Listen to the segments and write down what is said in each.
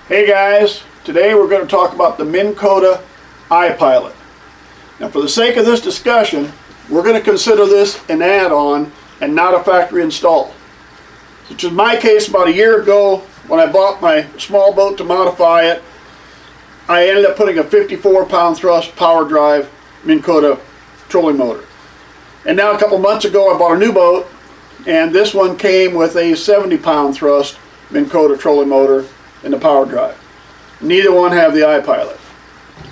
Hey guys, today we're going to talk about the Minn Kota I Pilot. Now for the sake of this discussion, we're going to consider this an add-on and not a factory install. Which is my case about a year ago when I bought my small boat to modify it. I ended up putting a 54-pound thrust power drive Minn Kota trolling motor. And now a couple months ago I bought a new boat, and this one came with a 70-pound thrust Minn Kota trolling motor and the power drive. Neither one have the I Pilot.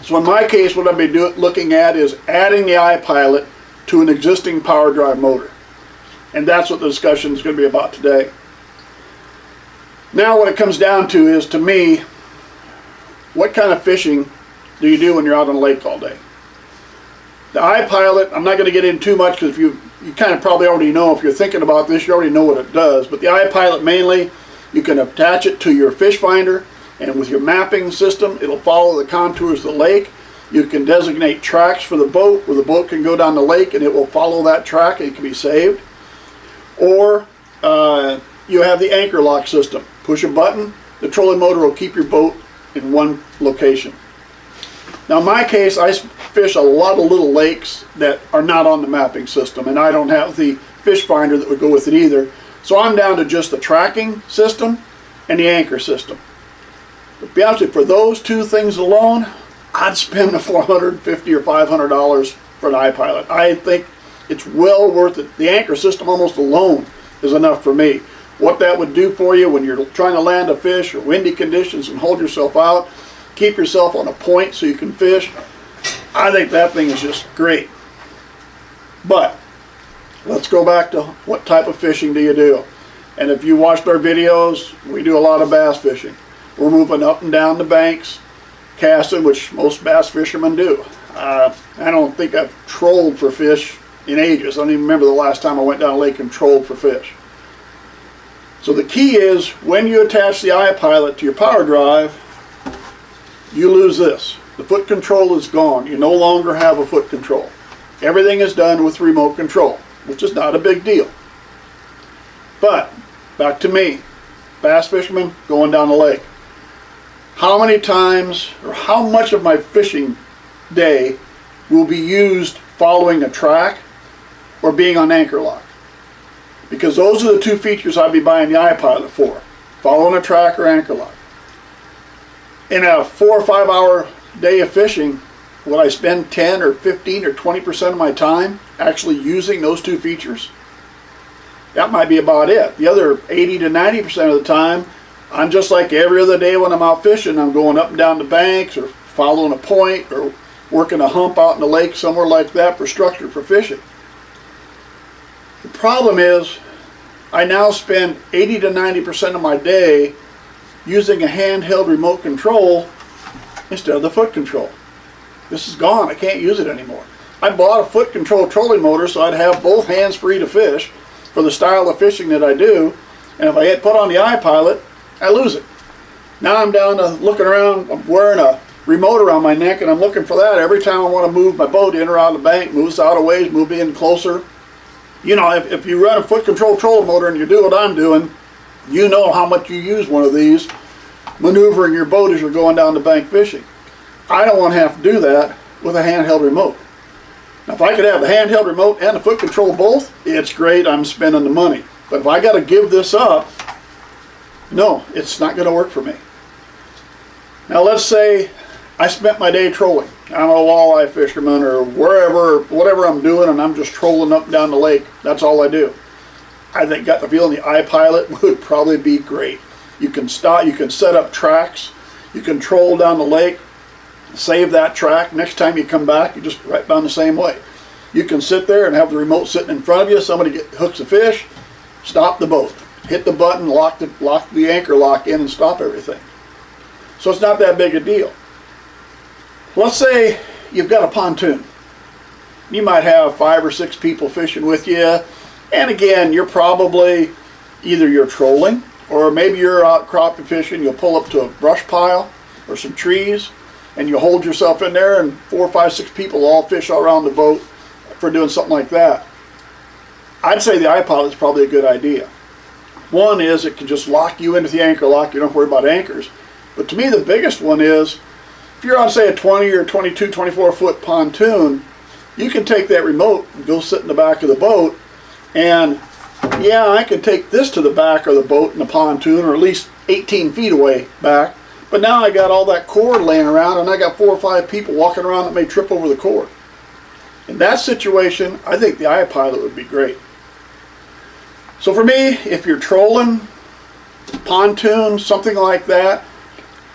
So in my case, what I'll be looking at is adding the I Pilot to an existing power drive motor. And that's what the discussion is going to be about today. Now what it comes down to is, to me, what kind of fishing do you do when you're out on a lake all day? The I Pilot, I'm not going to get into too much because you kind of probably already know, if you're thinking about this, you already know what it does. But the I Pilot mainly, you can attach it to your fish finder, and with your mapping system, it'll follow the contours of the lake. You can designate tracks for the boat, where the boat can go down the lake and it will follow that track and it can be saved. Or you have the anchor lock system. Push a button, the trolling motor will keep your boat in one location. Now in my case, I fish a lot of little lakes that are not on the mapping system, and I don't have the fish finder that would go with it either. So I'm down to just the tracking system and the anchor system. But to be honest with you, for those two things alone, I'd spend the $450 or $500 for an I Pilot. I think it's well worth it. The anchor system almost alone is enough for me. What that would do for you when you're trying to land a fish or windy conditions and hold yourself out, keep yourself on a point so you can fish, I think that thing is just great. But let's go back to what type of fishing do you do? And if you watched our videos, we do a lot of bass fishing. We're moving up and down the banks, casting, which most bass fishermen do. I don't think I've trolled for fish in ages. I don't even remember the last time I went down a lake and trolled for fish. So the key is, when you attach the I Pilot to your power drive, you lose this. The foot control is gone. You no longer have a foot control. Everything is done with remote control, which is not a big deal. But back to me, bass fisherman going down the lake. How many times, or how much of my fishing day will be used following a track or being on anchor lock? Because those are the two features I'd be buying the I Pilot for, following a track or anchor lock. In a 4 or 5 hour day of fishing, would I spend 10 or 15 or 20% of my time actually using those two features? That might be about it. The other 80 to 90% of the time, I'm just like every other day when I'm out fishing. I'm going up and down the banks, or following a point, or working a hump out in the lake somewhere like that for structure for fishing. The problem is, I now spend 80 to 90% of my day using a handheld remote control instead of the foot control. This is gone. I can't use it anymore. I bought a foot control trolling motor so I'd have both hands free to fish for the style of fishing that I do, and if I had put on the I Pilot, I lose it. Now I'm down to looking around. I'm wearing a remote around my neck, and I'm looking for that every time I want to move my boat in or out of the bank, move us out of ways, move in closer. You know, if you run a foot control trolling motor and you do what I'm doing, you know how much you use one of these maneuvering your boat as you're going down the bank fishing. I don't want to have to do that with a handheld remote. Now if I could have the handheld remote and the foot control both, it's great, I'm spending the money. But if I got to give this up, no, it's not going to work for me. Now let's say I spent my day trolling. I'm a walleye fisherman or wherever, whatever I'm doing, and I'm just trolling up and down the lake. That's all I do. I think, got the feeling the I Pilot would probably be great. You can stop, you can set up tracks, you can troll down the lake, save that track. Next time you come back, you just right down the same way. You can sit there and have the remote sitting in front of you. Somebody hooks a fish, stop the boat, hit the button, lock the anchor lock in, and stop everything. So it's not that big a deal. Let's say you've got a pontoon. You might have 5 or 6 people fishing with you, and again, you're probably either you're trolling, or maybe you're out crappie fishing. You'll pull up to a brush pile or some trees, and you hold yourself in there, and 4, 5, 6 people all fish all around the boat for doing something like that. I'd say the I Pilot is probably a good idea. One is it can just lock you into the anchor lock. You don't have to worry about anchors. But to me, the biggest one is, if you're on, say, a 20 or 22, 24 foot pontoon, you can take that remote and go sit in the back of the boat, and yeah, I can take this to the back of the boat in the pontoon, or at least 18 feet away back, but now I got all that cord laying around, and I got 4 or 5 people walking around that may trip over the cord. In that situation, I think the I Pilot would be great. So for me, if you're trolling, pontoon, something like that,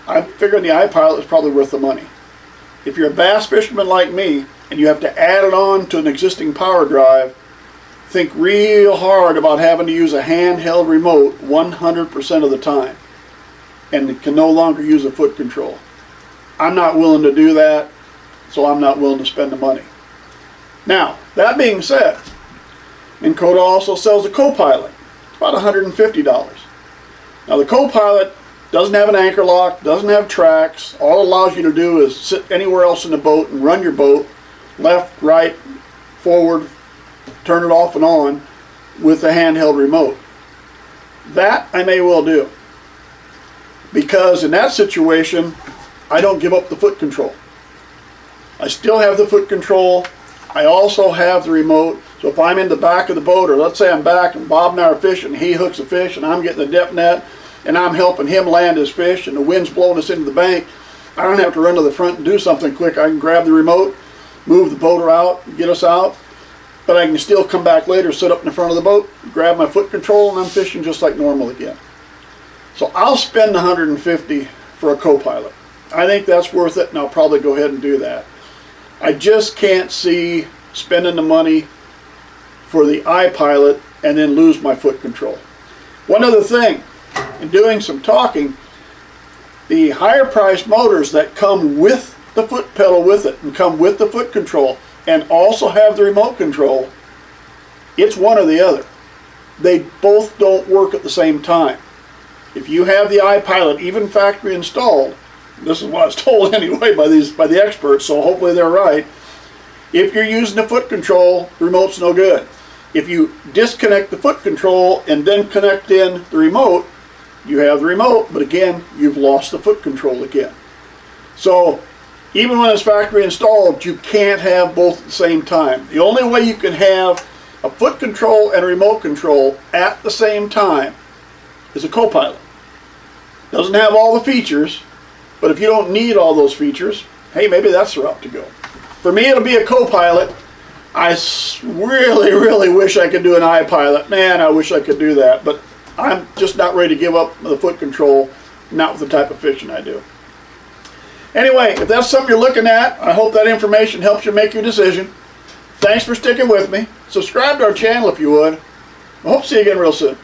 I'm figuring the I Pilot is probably worth the money. If you're a bass fisherman like me, and you have to add it on to an existing power drive, think real hard about having to use a handheld remote 100% of the time, and can no longer use a foot control. I'm not willing to do that, so I'm not willing to spend the money. Now, that being said, Minn Kota also sells a co-pilot. It's about $150. Now the co-pilot doesn't have an anchor lock, doesn't have tracks. All it allows you to do is sit anywhere else in the boat and run your boat, left, right, forward, turn it off and on with a handheld remote. That I may well do, because in that situation, I don't give up the foot control. I still have the foot control. I also have the remote, so if I'm in the back of the boat, or let's say I'm back and Bob and I are fishing, he hooks a fish and I'm getting the depth net and I'm helping him land his fish and the wind's blowing us into the bank, I don't have to run to the front and do something quick. I can grab the remote, move the boat out, get us out, but I can still come back later, sit up in the front of the boat, grab my foot control, and I'm fishing just like normal again. So I'll spend $150 for a co-pilot. I think that's worth it, and I'll probably go ahead and do that. I just can't see spending the money for the I Pilot and then lose my foot control. One other thing, in doing some talking, the higher priced motors that come with the foot pedal with it and come with the foot control and also have the remote control, it's one or the other. They both don't work at the same time. If you have the I Pilot, even factory installed, this is what I was told anyway by the experts, so hopefully they're right. If you're using the foot control, the remote's no good. If you disconnect the foot control and then connect in the remote, you have the remote, but again, you've lost the foot control again. So even when it's factory installed, you can't have both at the same time. The only way you can have a foot control and a remote control at the same time is a co-pilot. Doesn't have all the features, but if you don't need all those features, hey, maybe that's the route to go. For me, it'll be a co-pilot. I really, really wish I could do an I Pilot. Man, I wish I could do that, but I'm just not ready to give up the foot control, not with the type of fishing I do. Anyway, if that's something you're looking at, I hope that information helps you make your decision. Thanks for sticking with me. Subscribe to our channel if you would. I hope to see you again real soon.